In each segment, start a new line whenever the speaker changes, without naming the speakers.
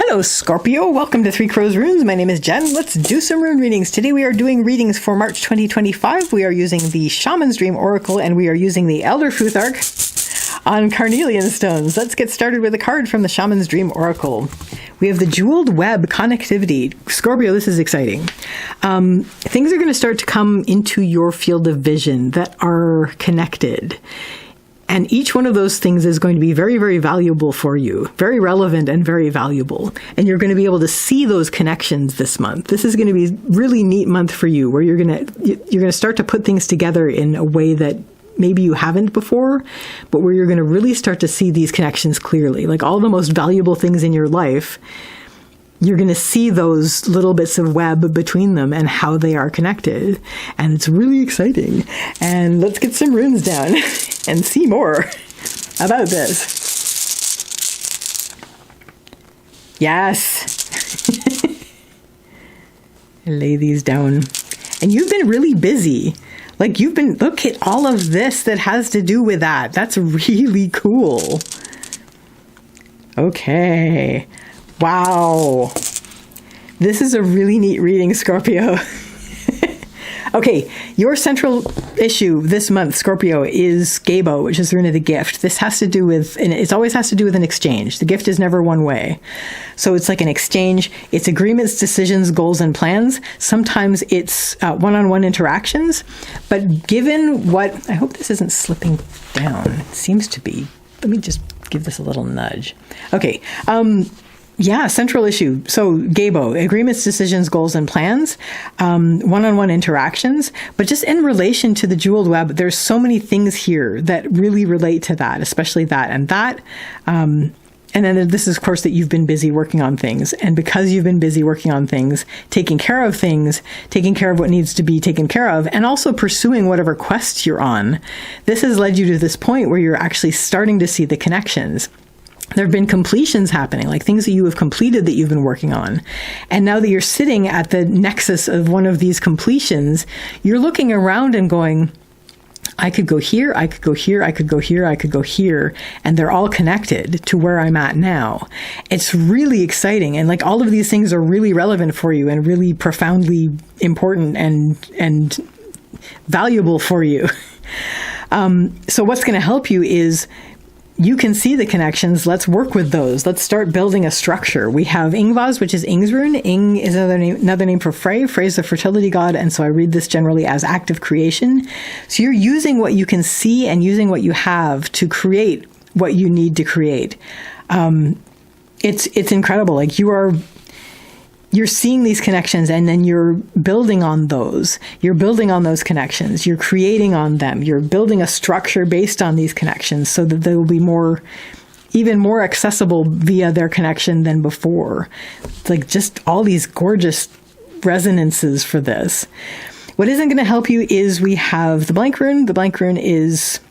Hello, Scorpio. Welcome to Three Crows Runes. My name is Jen. Let's do some rune readings. Today we are doing readings for March 2025. We are using the Shaman's Dream Oracle and we are using the Elder Futhark on Carnelian stones. Let's get started with a card from the Shaman's Dream Oracle. We have the Jeweled Web Connectivity. Scorpio, this is exciting. Things are going to start to come into your field of vision that are connected. And each one of those things is going to be very, very valuable for you, very relevant and very valuable. And you're going to be able to see those connections this month. This is going to be a really neat month for you, where you're going to start to put things together in a way that maybe you haven't before, but where you're going to really start to see these connections clearly. Like all the most valuable things in your life, you're going to see those little bits of web between them and how they are connected. And it's really exciting. And let's get some runes down and see more about this. Yes. Lay these down. And you've been really busy. Like look at all of this that has to do with that. That's really cool. Okay. Wow. This is a really neat reading, Scorpio. Okay, your central issue this month, Scorpio, is Gabo, which is the rune of the gift. This has to do with, and it always has to do with an exchange. The gift is never one way. So it's like an exchange. It's agreements, decisions, goals, and plans. Sometimes it's one-on-one interactions. But given what, I hope this isn't slipping down. It seems to be. Let me just give this a little nudge. Okay. Yeah, central issue. So Gabo, agreements, decisions, goals, and plans, one-on-one interactions. But just in relation to the jeweled web, there's so many things here that really relate to that, especially that and that. And then this is, of course, that you've been busy working on things. And because you've been busy working on things, taking care of things, taking care of what needs to be taken care of, and also pursuing whatever quests you're on, this has led you to this point where you're actually starting to see the connections. There have been completions happening, like things that you have completed that you've been working on. And now that you're sitting at the nexus of one of these completions, you're looking around and going, I could go here, I could go here, I could go here, I could go here, and they're all connected to where I'm at now. It's really exciting. And like all of these things are really relevant for you and really profoundly important and valuable for you. So what's going to help you is you can see the connections. Let's work with those. Let's start building a structure. We have Ingvaz, which is Ing's rune. Ing is another name for Frey. Frey is the fertility god, and so I read this generally as active creation. So you're using what you can see and using what you have to create what you need to create. It's incredible. Like you're seeing these connections and then you're building on those. You're building on those connections. You're creating on them. You're building a structure based on these connections so that they will be even more accessible via their connection than before. It's like just all these gorgeous resonances for this. What isn't going to help you is we have the blank rune. The blank rune is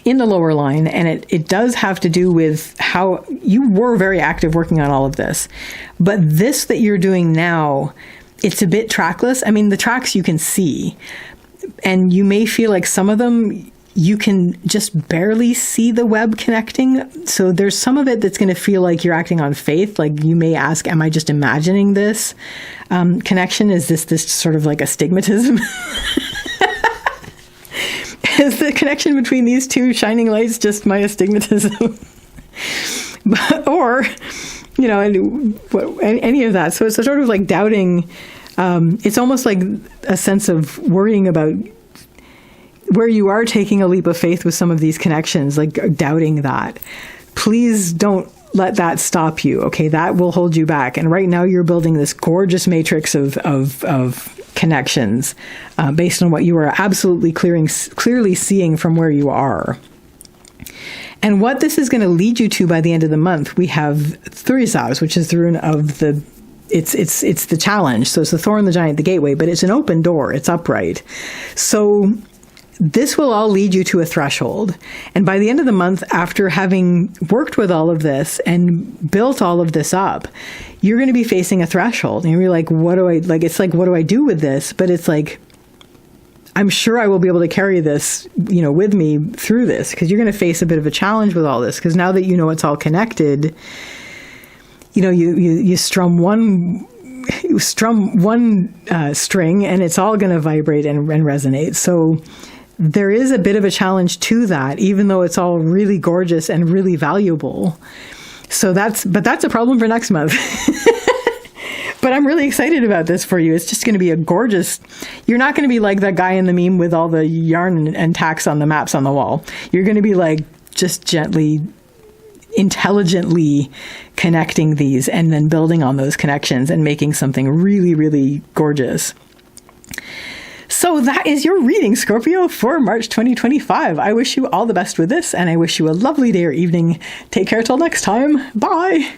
in the lower line, and it does have to do with how you were very active working on all of this. But this that you're doing now, it's a bit trackless. I mean, the tracks you can see, and you may feel like some of them, you can just barely see the web connecting. So there's some of it that's going to feel like you're acting on faith. Like you may ask, am I just imagining this connection? Is this sort of like astigmatism? Is the connection between these two shining lights just my astigmatism? Or, any of that. So it's sort of like doubting. It's almost like a sense of worrying about where you are taking a leap of faith with some of these connections, like doubting that. Please don't let that stop you. Okay, that will hold you back. And right now you're building this gorgeous matrix of connections based on what you are absolutely clearly seeing from where you are. And what this is going to lead you to by the end of the month, we have Thurisaz, which is the rune of it's the challenge. So it's the thorn, the giant, the gateway, but it's an open door. It's upright. So this will all lead you to a threshold. And by the end of the month, after having worked with all of this and built all of this up, you're going to be facing a threshold. And you're like, what do I do with this? But it's like, I'm sure I will be able to carry this, with me through this, because you're going to face a bit of a challenge with all this. Because now that you know it's all connected, you strum one string and it's all going to vibrate and resonate. So there is a bit of a challenge to that, even though it's all really gorgeous and really valuable. So that's a problem for next month. But I'm really excited about this for you. It's just going to be a gorgeous, you're not going to be like that guy in the meme with all the yarn and tacks on the maps on the wall. You're going to be like just gently, intelligently connecting these and then building on those connections and making something really, really gorgeous. So that is your reading, Scorpio, for March 2025. I wish you all the best with this, and I wish you a lovely day or evening. Take care till next time. Bye.